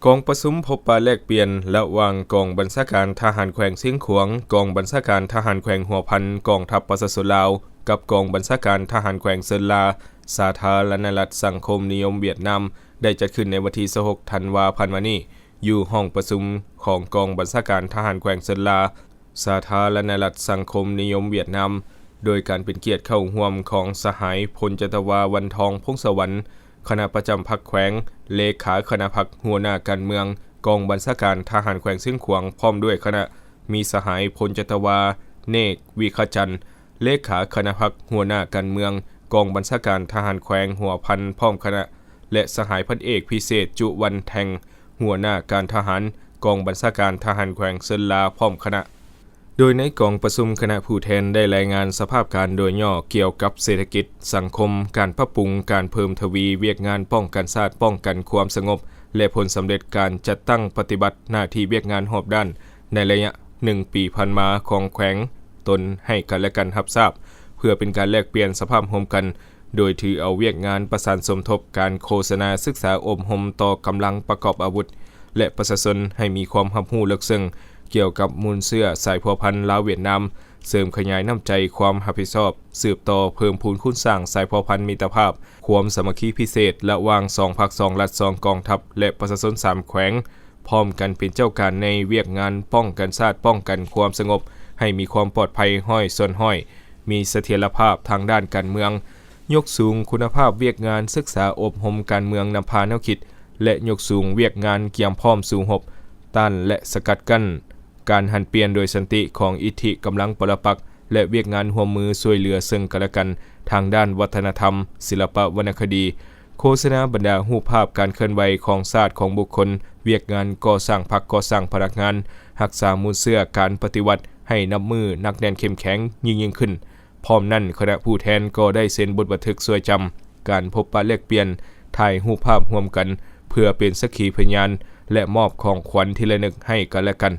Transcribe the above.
กองประสุมพบปะแลกเปลี่ยนระหว่างกองบัญชาการทหารแขวงเสียงขวางกองบัญชาการทหารแขวงหัวพันกองทัพประชาชนลาวกับกองบัญชาการทหารแขวงเซินลาสาธารณรัฐสังคมนิยมเวียดนามได้จัดขึ้นในวันที่26ธันวาคมนี้อยู่ห้องประชุมของกองบัญชาการทหารแขวงเซินลาสาธารณรัฐสังคมนิยมเวียดนามโดยการเป็นเกียรติเข้าร่วมของสหายพลจตวาวันทองพงศวรรค์คณะประจำพรรคแขวงเลขาคณะพรรคหัวหน้าการเมืองกองบัญชาการทหารแขวงเสียงขวางพร้อมด้วยคณะมีสหายพลจตวาเนกวิขจันทร์เลขาคณะพรรคหัวหน้าการเมืองกองบัญชาการทหารแขวงหัวพันพร้อมคณะและสหายพันเอกพิเศษจุวันแทงหัวหน้าการทหารกองบัญชาการทหารแขวงเซินลาพร้อมคณะโดยในกองประชุมคณะผู้แทนได้รายงานสภาพการโดยย่อเกี่ยวกับเศรษฐกิจสังคมการปรับปรุงการเพิ่มทวีเวียกงานป้องกันชาติป้องกันความสงบและผลสำเร็จการจัดตั้งปฏิบัติหน้าที่เวียกงานรอบด้านในระยะ1ปีผ่านมาของแขวงตนให้กันและกันรับทราบเพื่อเป็นการแลกเปลี่ยนสภาพร่วมกันโดยถือเอาเวียกงานประสานสมทบการโฆษณาศึกษาอบรมต่อกำลังประกอบอาวุธและประชาชนให้มีความรับรู้ลึกซึ้งเกี่ยวกับมูลเสื้อสายพัวพันธุ์ลาวเวียดนามเสริมขยายน้ำใจความรับผิดชอบสืบต่อเพิ่มพูนคุณสร้างสายพัวพันธุ์มิตรภาพความสามัคคีพิเศษระหว่าง2ภาค2รัฐ2กองทัพและประชาชน3แขวงพร้อมกันเป็นเจ้าการในเวียกงานป้องกันชาติป้องกันความสงบให้มีความปลอดภัยห้อยส่วนห้อยมีเสถียรภาพทางด้านการเมืองยกสูงคุณภาพเวียกงานศึกษาอบรมการเมืองนำพาแนวคิดและยกสูงเวียกงานเกี่ยมพร้อมสู่รบต้านและสกัดกั้นการหันเปลี่ยนโดยสันติของอิทธิกำลังปรปักษ์และเวียกงานร่วมมือช่วยเหลือซึ่งกันและกันทางด้านวัฒนธรรมศิลปะวรรณคดีโฆษณาบรรดารูปภาพการเคลื่อนไหวของชาติของบุคคลเวียกงานก่อสร้างพรรคก่อสร้างพนักงานรักษามูลเสื้อการปฏิวัติให้นับมือนักแน่นเข้มแข็งยิ่งขึ้นพร้อมนั้นคณะผู้แทนก็ได้เซ็นบทบันทึกช่วยจำการพบปะแลกเปลี่ยนถ่ายรูปภาพร่วมกันเพื่อเป็นสักขีพยานและมอบของขวัญที่ระลึกให้กันและกัน